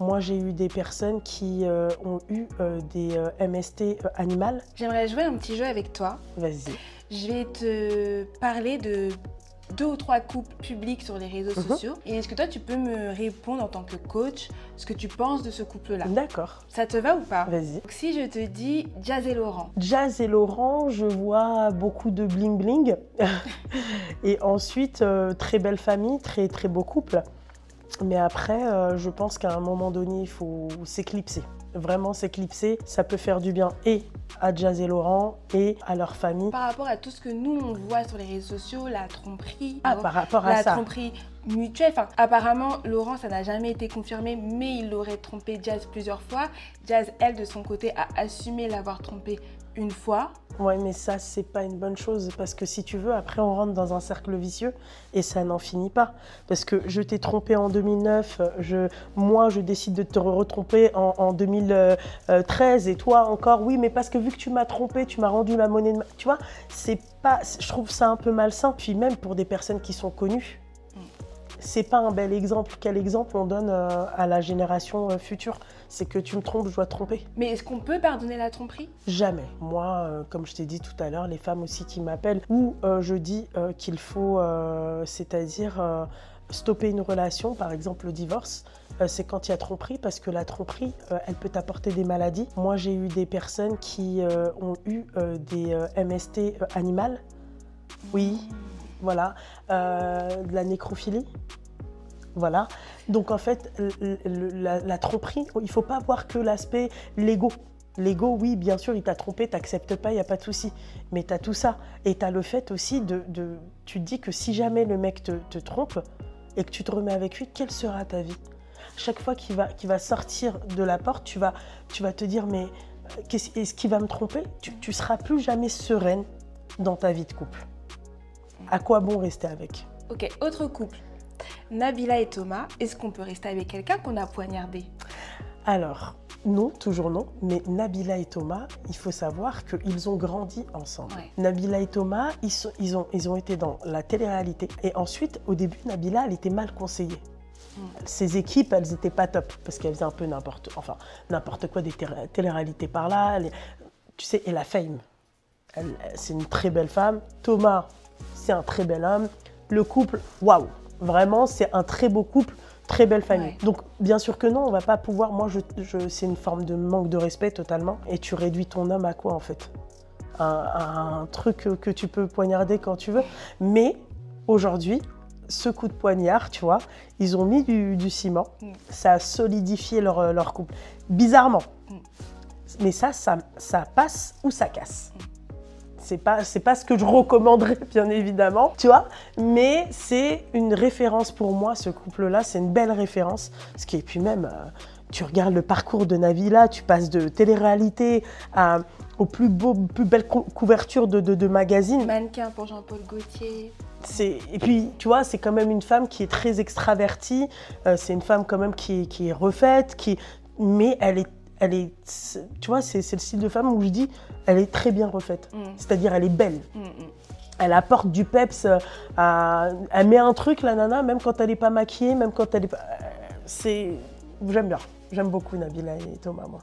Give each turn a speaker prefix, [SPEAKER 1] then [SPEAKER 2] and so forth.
[SPEAKER 1] Moi, j'ai eu des personnes qui ont eu des MST animales.
[SPEAKER 2] J'aimerais jouer un petit jeu avec toi.
[SPEAKER 1] Vas-y.
[SPEAKER 2] Je vais te parler de 2 ou 3 couples publics sur les réseaux sociaux. Et est-ce que toi, tu peux me répondre en tant que coach ce que tu penses de ce couple-là?
[SPEAKER 1] D'accord.
[SPEAKER 2] Ça te va ou pas?
[SPEAKER 1] Vas-y.
[SPEAKER 2] Donc, si je te dis Jazz et Laurent.
[SPEAKER 1] Jazz et Laurent, je vois beaucoup de bling bling. Et ensuite, très belle famille, très très beau couple. Mais après, je pense qu'à un moment donné, il faut s'éclipser. Vraiment s'éclipser, ça peut faire du bien et à Jazz et Laurent et à leur famille.
[SPEAKER 2] Par rapport à tout ce que nous, on voit sur les réseaux sociaux, la tromperie,
[SPEAKER 1] par rapport à ça.
[SPEAKER 2] La tromperie mutuelle. Enfin, apparemment, Laurent, ça n'a jamais été confirmé, mais il aurait trompé Jazz plusieurs fois. Jazz, elle, de son côté, a assumé l'avoir trompé une fois.
[SPEAKER 1] Ouais, mais ça, c'est pas une bonne chose parce que si tu veux, après, on rentre dans un cercle vicieux et ça n'en finit pas. Parce que je t'ai trompé en 2009, moi, je décide de te retromper en 2013 et toi encore, oui, mais parce que vu que tu m'as trompé, tu m'as rendu la monnaie de ma... Tu vois, c'est pas... Je trouve ça un peu malsain. Puis même pour des personnes qui sont connues, c'est pas un bel exemple. Quel exemple on donne à la génération future? C'est que tu me trompes, je dois te tromper.
[SPEAKER 2] Mais est-ce qu'on peut pardonner la tromperie?
[SPEAKER 1] Jamais. Moi, comme je t'ai dit tout à l'heure, les femmes aussi qui m'appellent, ou je dis qu'il faut, c'est-à-dire stopper une relation, par exemple le divorce, c'est quand il y a tromperie, parce que la tromperie, elle peut t'apporter des maladies. Moi, j'ai eu des personnes qui ont eu des MST animales. Oui. Voilà, de la nécrophilie, voilà. Donc en fait, la tromperie, il ne faut pas voir que l'aspect l'ego. L'ego, oui, bien sûr, il t'a trompé, t'acceptes pas, il n'y a pas de souci. Mais tu as tout ça. Et tu as le fait aussi tu te dis que si jamais le mec te trompe et que tu te remets avec lui, quelle sera ta vie? Chaque fois qu'il va sortir de la porte, tu vas te dire, mais est-ce qu'il va me tromper? Tu ne seras plus jamais sereine dans ta vie de couple. À quoi bon rester avec?
[SPEAKER 2] Ok, autre couple. Nabila et Thomas, est-ce qu'on peut rester avec quelqu'un qu'on a poignardé?
[SPEAKER 1] Alors, non, toujours non. Mais Nabila et Thomas, il faut savoir qu'ils ont grandi ensemble.
[SPEAKER 2] Ouais.
[SPEAKER 1] Nabila et Thomas, ils ont été dans la télé-réalité. Et ensuite, au début, Nabila, elle était mal conseillée. Ses équipes, elles n'étaient pas top parce qu'elles faisaient un peu n'importe quoi, des télé-réalités par là. Tu sais, et la fame. C'est une très belle femme. Thomas, c'est un très bel homme. Le couple, waouh, vraiment, c'est un très beau couple, très belle famille.
[SPEAKER 2] Ouais.
[SPEAKER 1] Donc, bien sûr que non, on va pas pouvoir. Moi, c'est une forme de manque de respect totalement. Et tu réduis ton homme à quoi, en fait? Un truc que tu peux poignarder quand tu veux. Mais aujourd'hui, ce coup de poignard, tu vois, ils ont mis du ciment. Ça a solidifié leur couple. Bizarrement. Mais ça passe ou ça casse. C'est pas ce que je recommanderais, bien évidemment, tu vois, mais c'est une référence pour moi, ce couple-là, c'est une belle référence. Et puis même, tu regardes le parcours de Nabila, tu passes de télé-réalité aux plus belles couvertures de magazines.
[SPEAKER 2] Mannequin pour Jean-Paul Gaultier.
[SPEAKER 1] Et puis, tu vois, c'est quand même une femme qui est très extravertie, c'est une femme quand même qui est refaite, mais elle est, tu vois, c'est le style de femme où je dis, elle est très bien refaite. C'est-à-dire, elle est belle. Elle apporte du peps. Elle met un truc, la nana, même quand elle n'est pas maquillée, même quand elle est pas... J'aime bien. J'aime beaucoup Nabila et Thomas, moi.